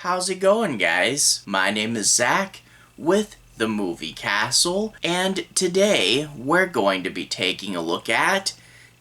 How's it going, guys? My name is Zach with the Movie Castle, and today we're going to be taking a look at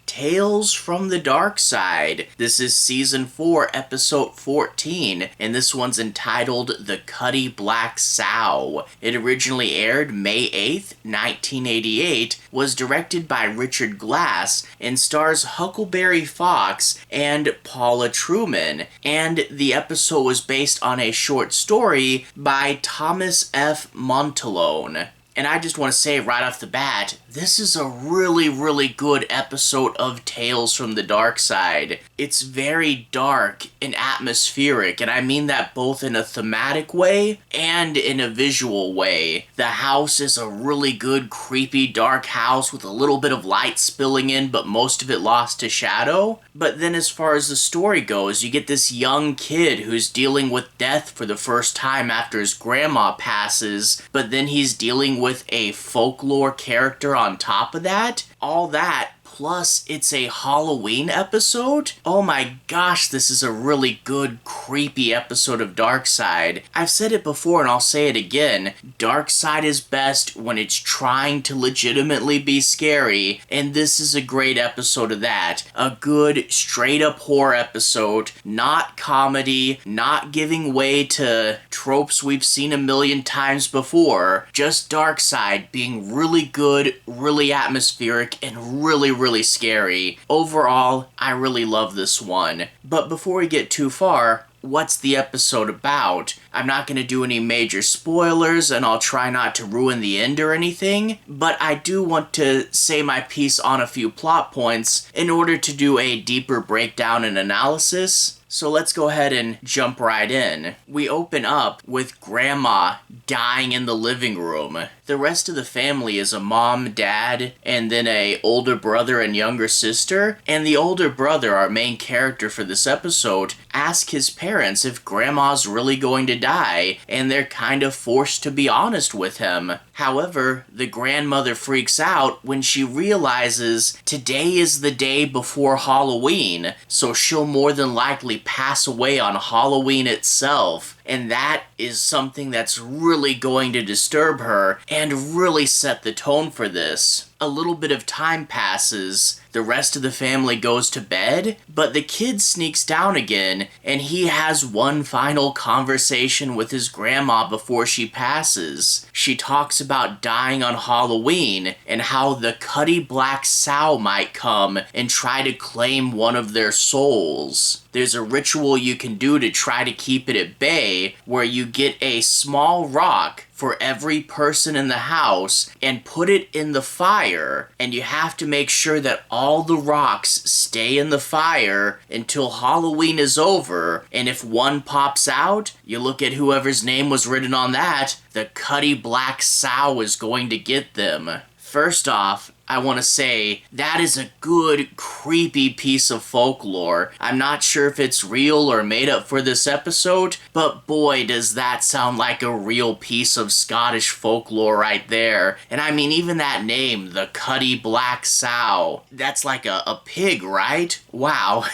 Tales from the Darkside. This is Season 4, Episode 14, and this one's entitled The Cutty Black Sow. It originally aired May 8th, 1988, was directed by Richard Glass, and stars Huckleberry Fox and Paula Trueman, and the episode was based on a short story by Thomas F. Monteleone. And I just want to say right off the bat, this is a really good episode of Tales from the Darkside. It's very dark and atmospheric, and I mean that both in a thematic way and in a visual way. The house is a really good, creepy, dark house with a little bit of light spilling in, but most of it lost to shadow. But then as far as the story goes, you get this young kid who's dealing with death for the first time after his grandma passes, but then he's dealing with a folklore character on top of that. All that, plus it's a Halloween episode. Oh my gosh, this is a really good, creepy episode of Darkside. I've said it before and I'll say it again. Darkside is best when it's trying to legitimately be scary, and this is a great episode of that. A good, straight-up horror episode, not comedy, not giving way to tropes we've seen a million times before. Just Darkside being really good, really atmospheric, and really scary. Overall, I really love this one. But before we get too far, what's the episode about? I'm not going to do any major spoilers, and I'll try not to ruin the end or anything, but I do want to say my piece on a few plot points in order to do a deeper breakdown and analysis. So let's go ahead and jump right in. We open up with Grandma dying in the living room. The rest of the family is a mom, dad, and then a older brother and younger sister. And the older brother, our main character for this episode, asks his parents if Grandma's really going to die, and they're kind of forced to be honest with him. However, the grandmother freaks out when she realizes today is the day before Halloween, so she'll more than likely pass away on Halloween itself. And that is something that's really going to disturb her and really set the tone for this. A little bit of time passes, the rest of the family goes to bed, but the kid sneaks down again, and he has one final conversation with his grandma before she passes. She talks about dying on Halloween, and how the Cutty Black Sow might come and try to claim one of their souls. There's a ritual you can do to try to keep it at bay, where you get a small rock for every person in the house and put it in the fire, and you have to make sure that all the rocks stay in the fire until Halloween is over, and if one pops out, you look at whoever's name was written on that, the Cutty Black Sow is going to get them. First off, I want to say that is a good, creepy piece of folklore. I'm not sure if it's real or made up for this episode, but boy does that sound like a real piece of Scottish folklore right there. And I mean, even that name, the Cutty Black Sow, that's like a pig, right? Wow.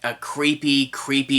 A creepy,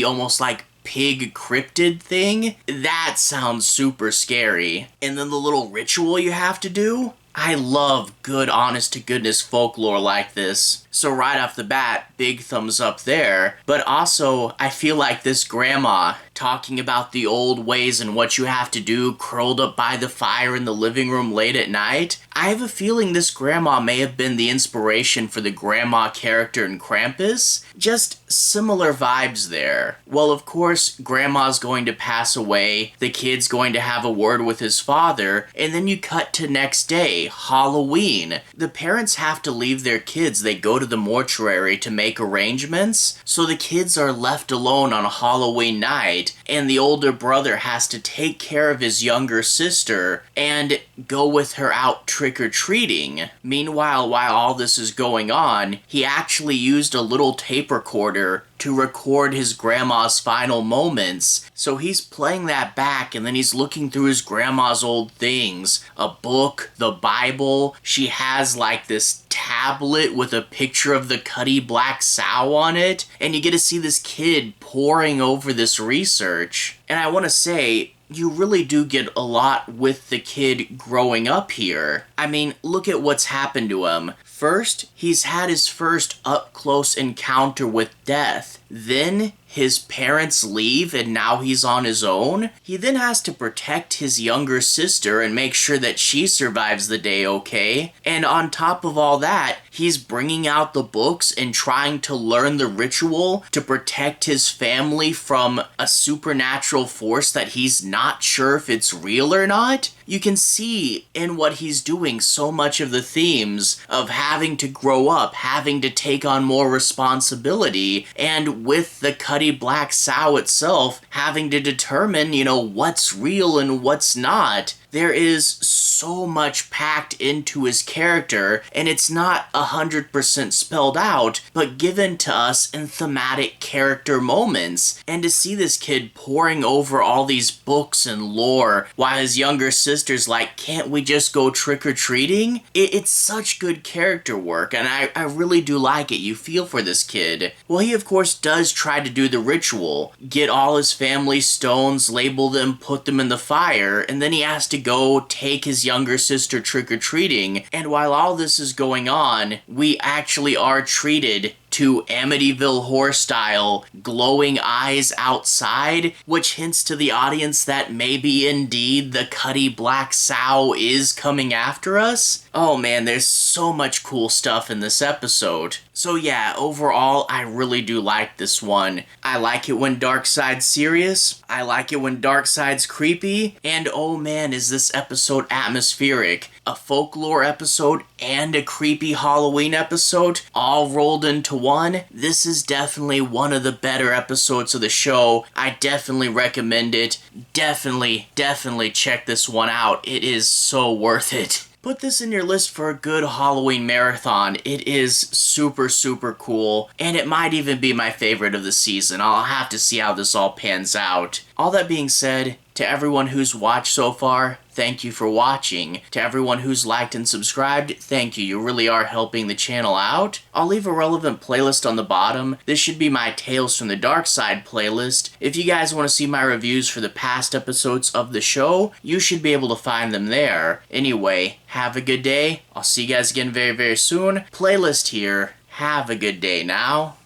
almost like pig cryptid thing? That sounds super scary. And then the little ritual you have to do? I love good, honest-to-goodness folklore like this. So right off the bat, big thumbs up there. But also, I feel like this grandma talking about the old ways and what you have to do curled up by the fire in the living room late at night. I have a feeling this grandma may have been the inspiration for the grandma character in Krampus. Just similar vibes there. Well, of course, grandma's going to pass away, the kid's going to have a word with his father, and then you cut to next day, Halloween. The parents have to leave their kids. They go to the mortuary to make arrangements, so the kids are left alone on a Halloween night, and the older brother has to take care of his younger sister and go with her out trick-or-treating. Meanwhile, while all this is going on, he actually used a little tape recorder to record his grandma's final moments. So he's playing that back, and then he's looking through his grandma's old things. A book, the Bible. She has like this tablet with a picture of the Cutty Black Sow on it, and you get to see this kid poring over this research. And I want to say, you really do get a lot with the kid growing up here. I mean, look at what's happened to him. First, he's had his first up-close encounter with death. Then, his parents leave and now he's on his own. He then has to protect his younger sister and make sure that she survives the day okay. And on top of all that, he's bringing out the books and trying to learn the ritual to protect his family from a supernatural force that he's not sure if it's real or not. You can see in what he's doing so much of the themes of having to grow up, having to take on more responsibility, and with the Cutty Black Sow itself, having to determine, what's real and what's not. There is so much packed into his character, and it's not 100% spelled out, but given to us in thematic character moments. And to see this kid poring over all these books and lore, while his younger sister's like, can't we just go trick-or-treating? It's such good character work, and I really do like it. You feel for this kid. Well, he of course does try to do the ritual, get all his family's stones, label them, put them in the fire, and then he has to go take his younger sister trick-or-treating. And while all this is going on, we actually are treated to Amityville Horror style glowing eyes outside, which hints to the audience that maybe indeed the Cutty Black Sow is coming after us. Oh man, there's so much cool stuff in this episode. So yeah, overall, I really do like this one. I like it when Darkside's serious, I like it when Darkside's creepy, and oh man, is this episode atmospheric. A folklore episode and a creepy Halloween episode all rolled into one. This is definitely one of the better episodes of the show. I definitely recommend it. Definitely check this one out. It is so worth it. Put this in your list for a good Halloween marathon. It is super cool, and it might even be my favorite of the season. I'll have to see how this all pans out. All that being said, to everyone who's watched so far, thank you for watching. To everyone who's liked and subscribed, thank you. You really are helping the channel out. I'll leave a relevant playlist on the bottom. This should be my Tales from the Darkside playlist. If you guys want to see my reviews for the past episodes of the show, you should be able to find them there. Anyway, have a good day. I'll see you guys again very soon. Playlist here. Have a good day now.